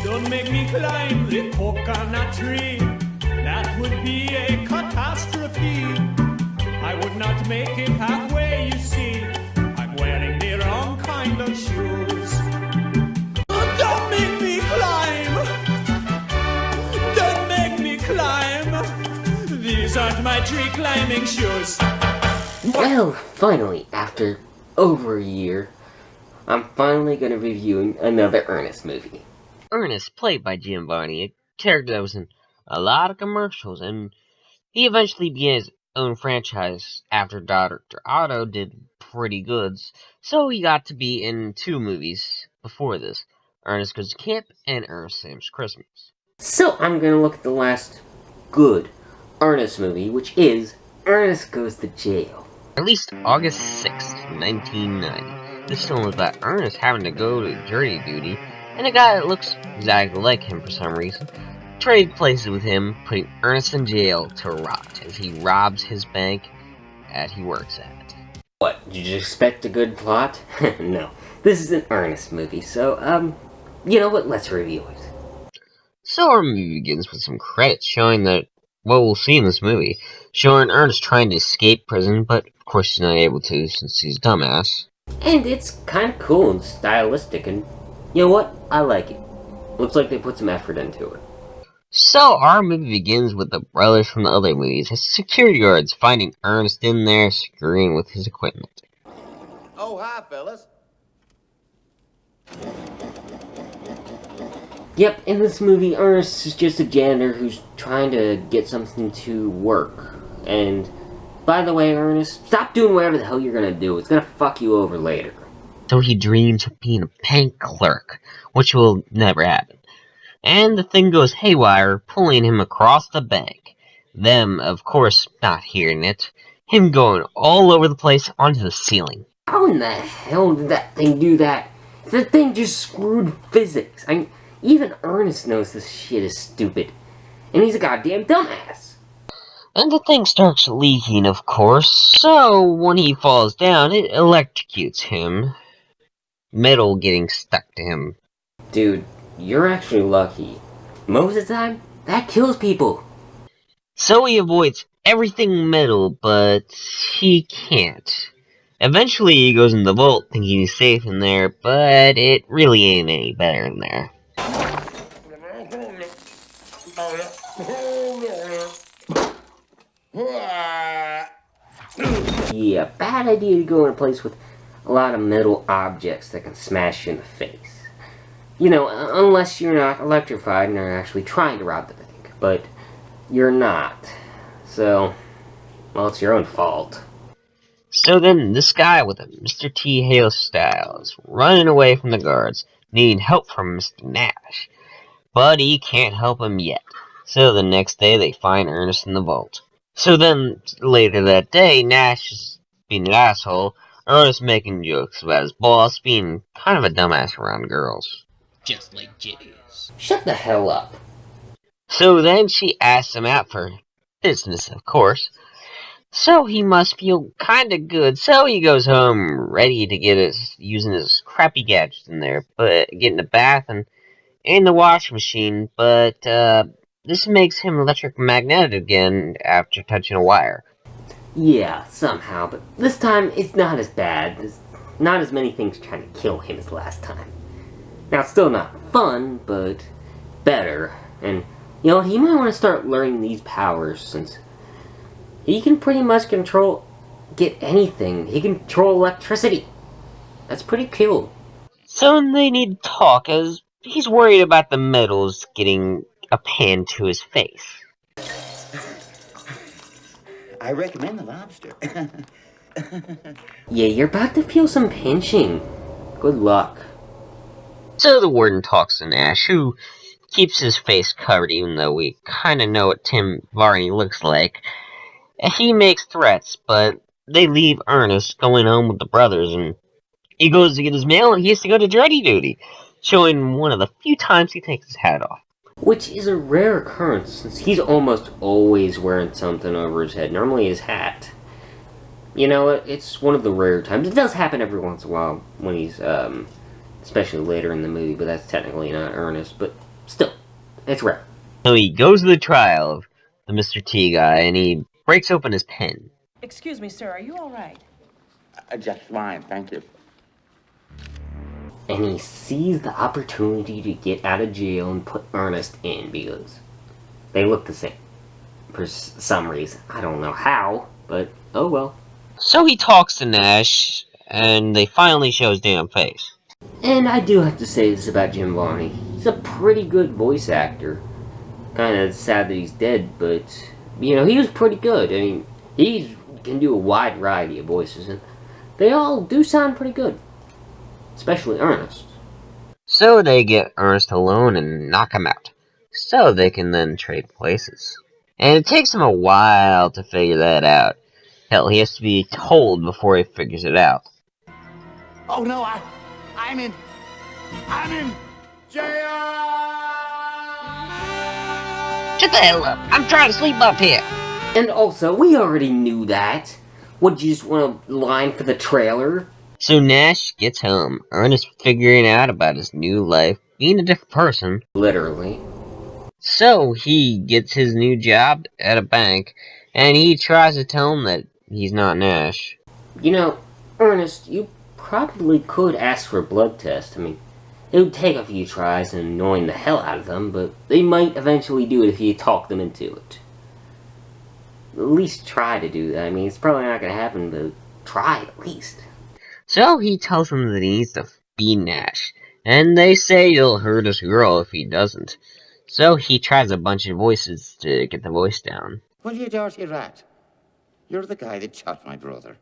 Don't make me climb the coconut tree. That would be a catastrophe. I would not make it halfway, you see. I'm wearing the wrong kind of shoes. Oh, don't make me climb. Don't make me climb. These aren't my tree climbing shoes. Well, finally, after over a year, I'm finally going to be reviewing another Ernest movie. Ernest, played by Giovanni, a character that was in a lot of commercials, and he eventually began his own franchise after Dr. Otto did pretty good, so he got to be in 2 movies before this, Ernest Goes to Camp and Ernest Saves Christmas. So I'm going to look at the last good Ernest movie, which is Ernest Goes to Jail. Released August 6th, 1990. This film is about Ernest having to go to jury duty, and a guy that looks exactly like him for some reason trade places with him, putting Ernest in jail to rot as he robs his bank that he works at. What, did you expect a good plot? No, this is an Ernest movie, so, you know what, let's review it. So our movie begins with some credits showing that what we'll see in this movie, showing Ernest trying to escape prison, but of course he's not able to since he's a dumbass. And it's kind of cool and stylistic, and you know what, I like it. Looks like they put some effort into it. So our movie begins with the brothers from the other movies as security guards finding Ernest in there screwing with his equipment. Oh, hi, fellas. Yep, in this movie, Ernest is just a janitor who's trying to get something to work. And, by the way, Ernest, stop doing whatever the hell you're gonna do. It's gonna fuck you over later. So he dreams of being a bank clerk, which will never happen. And the thing goes haywire, pulling him across the bank. Them, of course, not hearing it. Him going all over the place onto the ceiling. How in the hell did that thing do that? The thing just screwed physics. I mean, even Ernest knows this shit is stupid. And he's a goddamn dumbass. And the thing starts leaking, of course, so when he falls down, it electrocutes him. Metal getting stuck to him. Dude, you're actually lucky. Most of the time, that kills people. So he avoids everything metal, but he can't. Eventually he goes in the vault thinking he's safe in there, but it really ain't any better in there. Yeah, bad idea to go in a place with a lot of metal objects that can smash you in the face. You know, unless you're not electrified and are actually trying to rob the bank. But you're not. So, well, it's your own fault. So then this guy with a Mr. T. Hale style is running away from the guards, needing help from Mr. Nash. But he can't help him yet. So the next day they find Ernest in the vault. So then, later that day, Nash is being an asshole, Ernest making jokes about his boss being kind of a dumbass around girls. Just like Jizz. Shut the hell up. So then she asks him out for business, of course. So he must feel kinda good, so he goes home ready to get using his crappy gadgets in there, but get in the bath and in the washing machine, but this makes him electromagnetic again after touching a wire. Yeah, somehow, but this time it's not as bad. There's not as many things trying to kill him as last time. Now, it's still not fun, but better. And, you know, he might want to start learning these powers, since he can pretty much get anything. He can control electricity. That's pretty cool. So they need to talk, as he's worried about the metals getting a pan to his face. I recommend the lobster. Yeah, you're about to feel some pinching. Good luck. So the warden talks to Nash, who keeps his face covered even though we kinda know what Tim Varney looks like. He makes threats, but they leave Ernest going home with the brothers, and he goes to get his mail and he has to go to jury duty, showing one of the few times he takes his hat off. Which is a rare occurrence, since he's almost always wearing something over his head, normally his hat. You know, it's one of the rare times. It does happen every once in a while when he's, especially later in the movie, but that's technically not Ernest. But still, it's rare. So he goes to the trial of the Mr. T guy, and he breaks open his pen. Excuse me, sir, are you all right? Just fine, thank you. And he sees the opportunity to get out of jail and put Ernest in because they look the same. For some reason. I don't know how, but oh well. So he talks to Nash, and they finally show his damn face. And I do have to say this about Jim Varney. He's a pretty good voice actor. Kind of sad that he's dead, but, you know, he was pretty good. I mean, he can do a wide variety of voices, and they all do sound pretty good. Especially Ernest. So they get Ernest alone and knock him out, so they can then trade places. And it takes him a while to figure that out. Hell, he has to be told before he figures it out. Oh no, I'm in jail! Shut the hell up! I'm trying to sleep up here! And also, we already knew that. Would you just want a line for the trailer? So Nash gets home, Ernest figuring out about his new life, being a different person. Literally. So he gets his new job at a bank, and he tries to tell him that he's not Nash. You know, Ernest, you probably could ask for a blood test. I mean, it would take a few tries and annoying the hell out of them, but they might eventually do it if you talk them into it. At least try to do that. I mean, it's probably not going to happen, but try at least. So he tells him that he needs to be Nash, and they say he'll hurt his girl if he doesn't. So he tries a bunch of voices to get the voice down. Well, you dirty rat. You're the guy that shot my brother.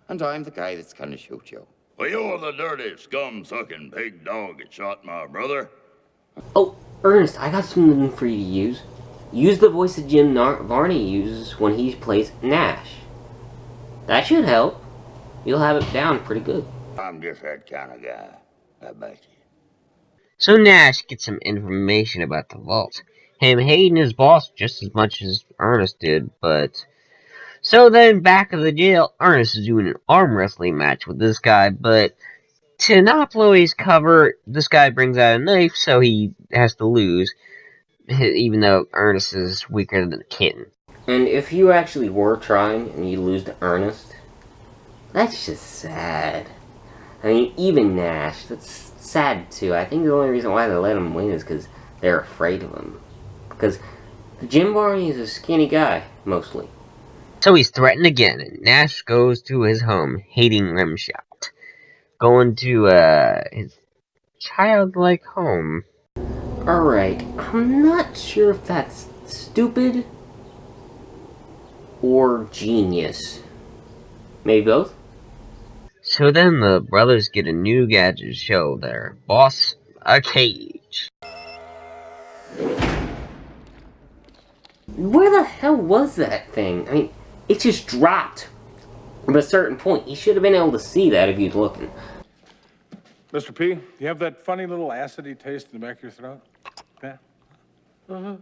And I'm the guy that's gonna shoot you. Well, you're the dirty, scum-sucking pig dog that shot my brother. Oh, Ernest, I got something for you to use. Use the voice that Jim Varney uses when he plays Nash. That should help. You'll have it down pretty good. I'm just that kind of guy, I bet you. So Nash gets some information about the vault. Him hating his boss just as much as Ernest did, but... So then, back at the jail, Ernest is doing an arm wrestling match with this guy, but to not blow his cover, this guy brings out a knife, so he has to lose, even though Ernest is weaker than a kitten. And if you actually were trying and you lose to Ernest, that's just sad. I mean, even Nash, that's sad too. I think the only reason why they let him win is because they're afraid of him. Because Jim Varney is a skinny guy, mostly. So he's threatened again, and Nash goes to his home, hating Rimshot. Going to, his childlike home. Alright, I'm not sure if that's stupid or genius. Maybe both? So then the brothers get a new gadget to show their boss a cage. Where the hell was that thing? I mean, it just dropped from a certain point. You should have been able to see that if you'd looking. Mr. P, you have that funny little acidy taste in the back of your throat? Yeah? Uh-huh.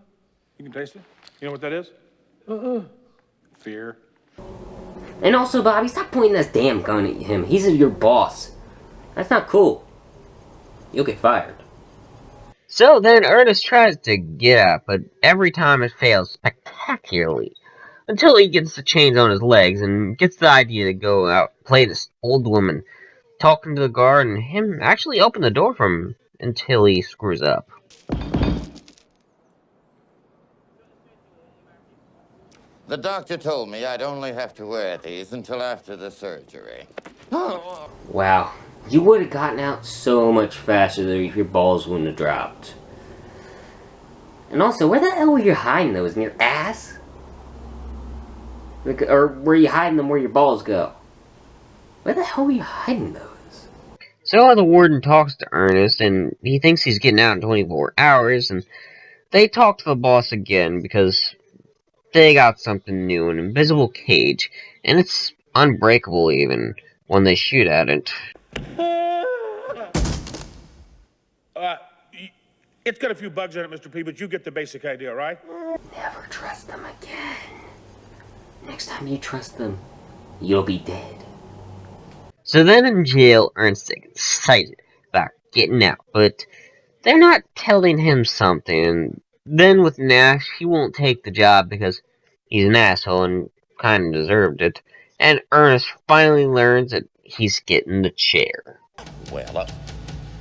You can taste it? You know what that is? Uh-uh. Fear. And also, Bobby, stop pointing this damn gun at him. He's your boss. That's not cool. You'll get fired. So then Ernest tries to get up, but every time it fails spectacularly. Until he gets the chains on his legs and gets the idea to go out and play this old woman, talking to the guard, and him actually open the door for him until he screws up. The doctor told me I'd only have to wear these until after the surgery. Wow. You would have gotten out so much faster if your balls wouldn't have dropped. And also, where the hell were you hiding those? In your ass? Or were you hiding them where your balls go? Where the hell were you hiding those? So the warden talks to Ernest, and he thinks he's getting out in 24 hours, and they talk to the boss again because they got something new, an invisible cage, and it's unbreakable even when they shoot at it. It's got a few bugs in it, Mr. P, but you get the basic idea, right? Never trust them again. Next time you trust them, you'll be dead. So then in jail, Ernst is excited about getting out, but they're not telling him something. Then with Nash, he won't take the job because he's an asshole and kind of deserved it. And Ernest finally learns that he's getting the chair. Well,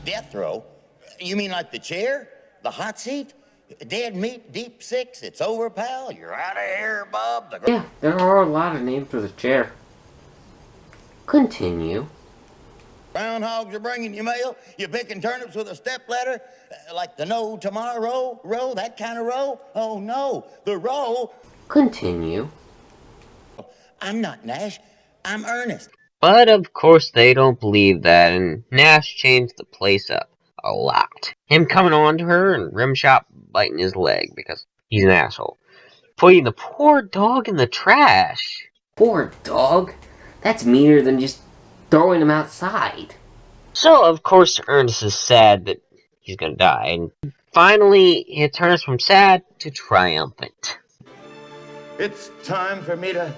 death row? You mean like the chair? The hot seat? Dead meat, deep six, it's over, pal. You're out of here, Bob. Yeah, there are a lot of names for the chair. Continue. Groundhogs are bringing you mail. You picking turnips with a stepladder? Like the no tomorrow row, that kind of row? Oh, no, the row. Continue. I'm not Nash. I'm Ernest. But of course they don't believe that, and Nash changed the place up a lot. Him coming on to her and Rimshot biting his leg because he's an asshole. Putting the poor dog in the trash. Poor dog. That's meaner than just throwing him outside. So, of course, Ernest is sad that he's gonna die, and finally, it turns from sad to triumphant. It's time for me to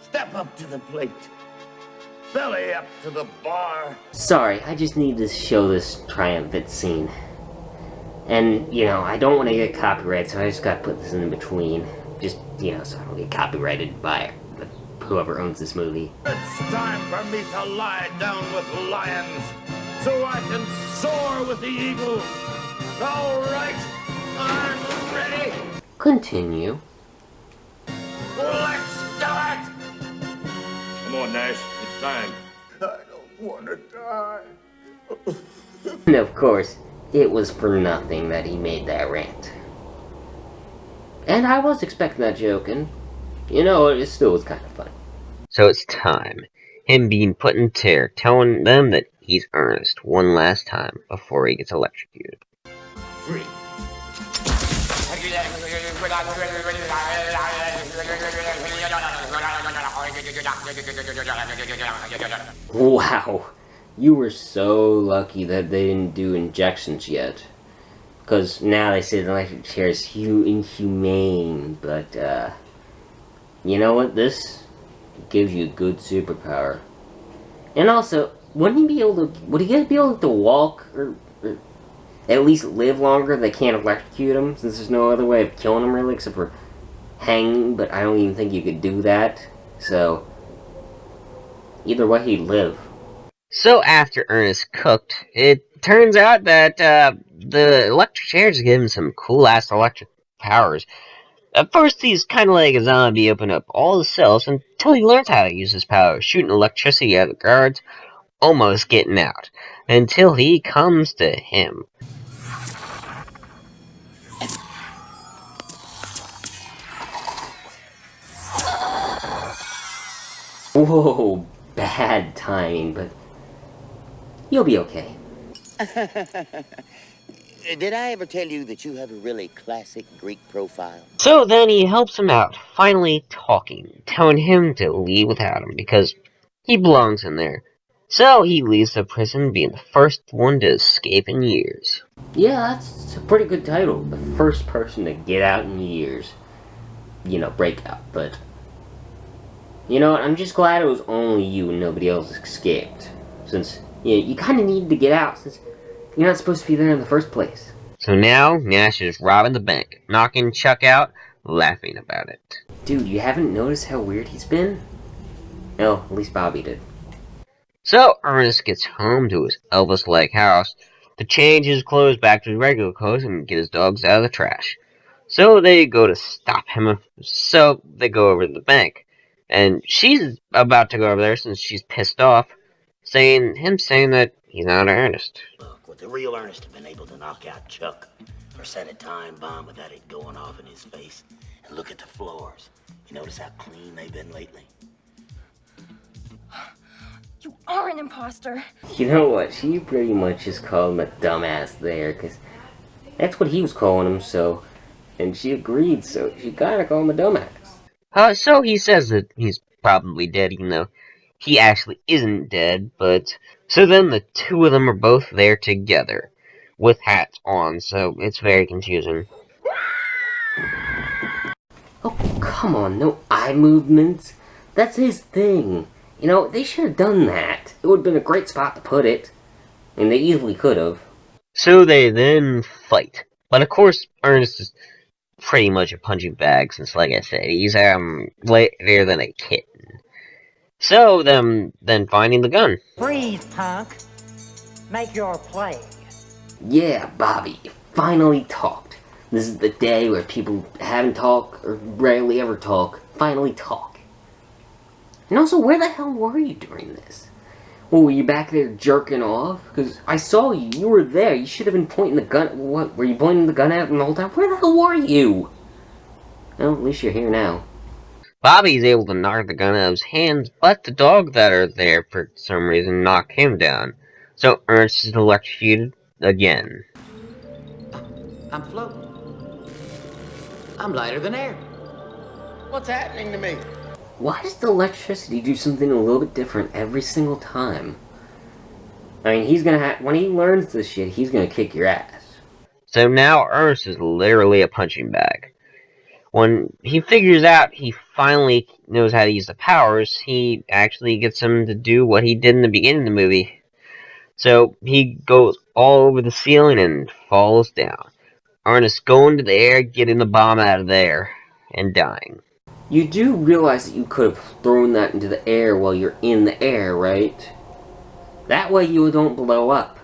step up to the plate. Belly up to the bar. Sorry, I just need to show this triumphant scene. And, you know, I don't want to get copyrighted, so I just gotta put this in between. Just, you know, so I don't get copyrighted by whoever owns this movie. It's time for me to lie down with lions so I can soar with the eagles. All right, I'm ready. Continue. Let's do it. Come on, Nash. It's time. I don't want to die. And of course, it was for nothing that he made that rant. And I was expecting that joke, and, you know, it still was kind of funny. So it's time. Him being put in terror, telling them that he's Ernest one last time before he gets electrocuted. Free. Wow, you were so lucky that they didn't do injections yet. Because now they say the electric chair is inhumane, but, you know what? This gives you a good superpower. And also, would he be able to walk, or at least live longer? They can't electrocute him, since there's no other way of killing him, really, except for hanging, but I don't even think you could do that. So, either way, he'd live. So after Ernest cooked, it turns out that the electric chairs give him some cool-ass electric powers. At first, he's kind of like a zombie, open up all the cells until he learns how to use his power, shooting electricity at the guards, almost getting out, until he comes to him. Whoa, bad timing, but you'll be okay. Did I ever tell you that you have a really classic Greek profile? So then he helps him out, finally talking, telling him to leave without him because he belongs in there. So he leaves the prison, being the first one to escape in years. Yeah, that's a pretty good title. The first person to get out in years. You know, break out, but... You know what, I'm just glad it was only you and nobody else escaped. Since, you kind of needed to get out, since you're not supposed to be there in the first place. So now, Nash is robbing the bank, knocking Chuck out, laughing about it. Dude, you haven't noticed how weird he's been? No, at least Bobby did. So Ernest gets home to his Elvis-like house to change his clothes back to his regular clothes and get his dogs out of the trash. So they go to stop him, so they go over to the bank. And she's about to go over there since she's pissed off, saying that he's not Ernest. Look, would the real Ernest have been able to knock out Chuck or set a time bomb without it going off in his face? And look at the floors. You notice how clean they've been lately? You are an imposter. You know what, she pretty much just called him a dumbass there, because that's what he was calling him, so... And she agreed, so she gotta call him a dumbass. So he says that he's probably dead, even though he actually isn't dead, but... So then the two of them are both there together, with hats on, so it's very confusing. Oh, come on, no eye movements. That's his thing. You know, they should have done that. It would have been a great spot to put it. And they easily could have. So they then fight. But of course, Ernest is pretty much a punching bag since, like I said, he's lighter than a kitten. So them then finding the gun. Breathe, punk. Make your play. Yeah, Bobby, you finally talked. This is the day where people haven't talked, or rarely ever talk, finally talk. And also, where the hell were you during this? Well, were you back there jerking off? Because I saw you. You were there. You should have been pointing the gun. What? Were you pointing the gun at him the whole time? Where the hell were you? Well, at least you're here now. Bobby's able to knock the gun out of his hands, but the dog that are there for some reason knock him down. So Ernest is electrocuted again. I'm floating. I'm lighter than air. What's happening to me? Why does the electricity do something a little bit different every single time? I mean, he's gonna when he learns this shit, he's gonna kick your ass. So now Ernest is literally a punching bag. When he figures out he finally knows how to use the powers, he actually gets him to do what he did in the beginning of the movie. So he goes all over the ceiling and falls down. Ernest going to the air, getting the bomb out of there, and dying. You do realize that you could have thrown that into the air while you're in the air, right? That way you don't blow up.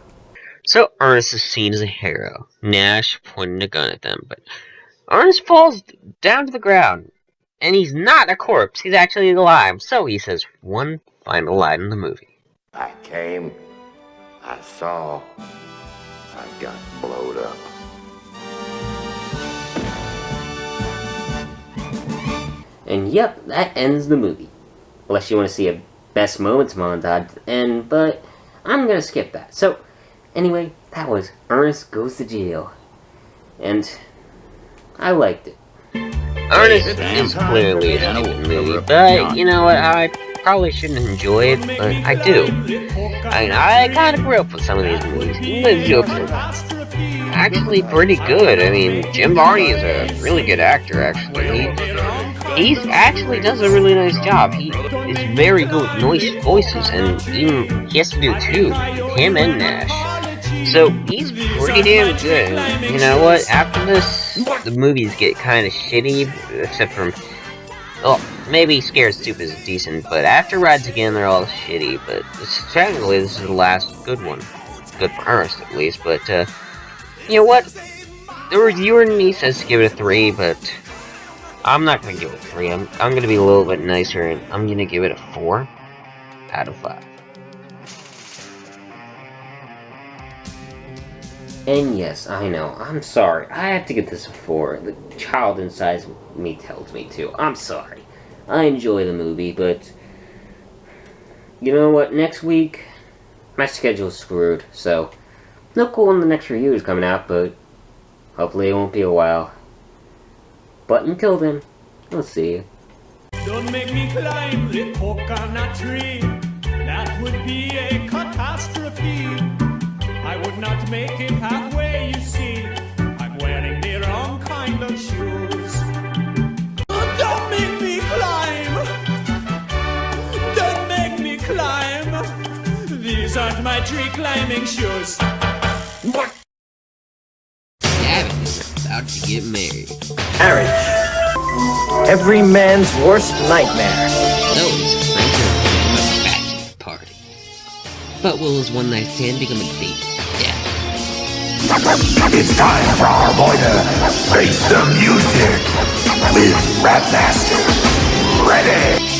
So Ernest is seen as a hero. Nash pointing a gun at them, but Ernest falls down to the ground. And he's not a corpse, he's actually alive. So he says one final line in the movie. I came, I saw, I got blowed up. And yep, that ends the movie. Unless you want to see a best moments montage at the end, but I'm gonna skip that. So, anyway, that was Ernest Goes to Jail. And I liked it. Ernest is clearly a stupid movie, but you know what, I probably shouldn't enjoy it, but I do. I mean, I kind of grew up with some of these movies. The jokes are actually pretty good. I mean, Jim Varney is a really good actor, actually. He actually does a really nice job. He is very good with voices, and even he has to do two, him and Nash. So he's pretty damn good. And you know what? After this, the movies get kind of shitty, except for, well, maybe Scared Stupid is decent, but after Rides Again, they're all shitty. But technically, this is the last good one. Good for Ernest, at least. But you know what? The reviewer in me says to give it a 3, but I'm not gonna give it a 3. I'm gonna be a little bit nicer, and I'm gonna give it a 4 out of 5. And yes, I know, I'm sorry. I have to get this a 4. The child inside me tells me to. I'm sorry. I enjoy the movie, but you know what? Next week, my schedule's screwed, so no cool when the next review is coming out, but hopefully it won't be a while. But until then, I'll see you. Don't make me climb the coconut tree. That would be a catastrophe. I would not make it halfway, you see. I'm wearing the wrong kind of shoes. Don't make me climb. Don't make me climb. These aren't my tree climbing shoes. Gavin is about to get married. Marriage. Every man's worst nightmare. So his friends are throwing a bachelor party. But will his one-night stand become a date to death? It's time for our boy to face the music with Rap Master. Ready?